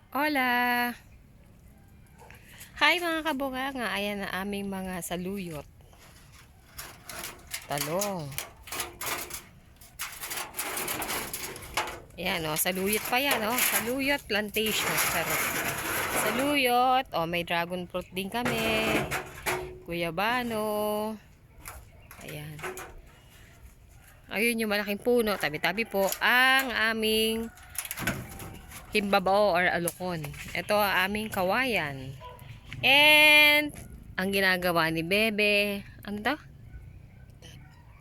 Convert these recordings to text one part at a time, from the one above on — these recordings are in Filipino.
Hola! Hi mga kabunganga! Ayan na aming mga saluyot. Talong. Ayan o, saluyot pa yan o. Saluyot plantation. Charot. Saluyot. O, may dragon fruit din kami. Guyabano. Ayan. Ayun yung malaking puno. Tabi-tabi po ang aming himbabao or alukon. Ito ang aming kawayan. And ang ginagawa ni Bebe, ano to?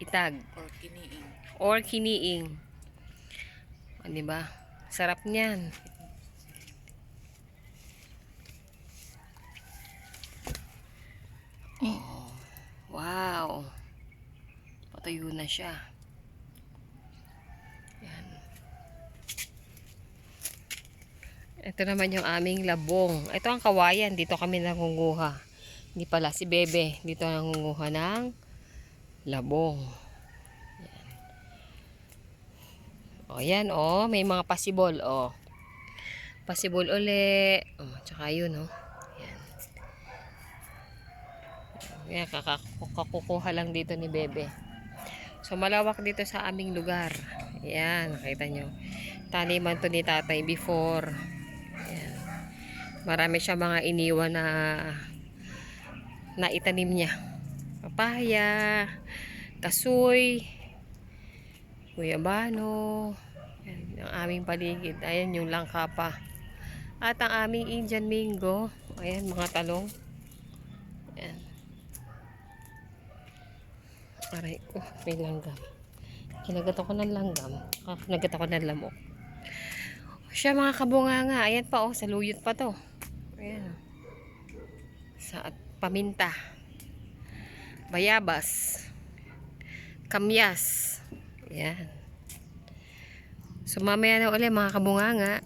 Itag. Or kiniing. Or kiniing. O, diba? Sarap niyan. Oh, wow. Patuyo na siya. Yan. Ito naman yung aming labong. Ito ang kawayan. Dito kami nangunguha. Hindi pala si Bebe. Dito nangunguha ng labong. O, yan o. May mga pasibol o. Pasibol uli. O, tsaka yun o. Yan. Yan, kakukuha lang dito ni Bebe. So, malawak dito sa aming lugar. Yan, nakita nyo. Taniman to ni tatay before. Yan. Marami siya mga iniwan na itanim niya. Papaya, kasoy, guyabano. Yan, ang aming paligid. Ayan yung langka pa. At ang aming Indian mango. Ayan, mga talong. Ayan. Aray, may langgam. Kinagat ako ng langgam. Kinagat ako ng lamok. Siya mga kabunganga. Ayan pa oh, saluyot pa to. Ayan. Sa paminta. Bayabas. Kamyas. Ayan. So mamaya na ulit mga kabunganga.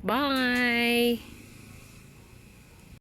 Bye!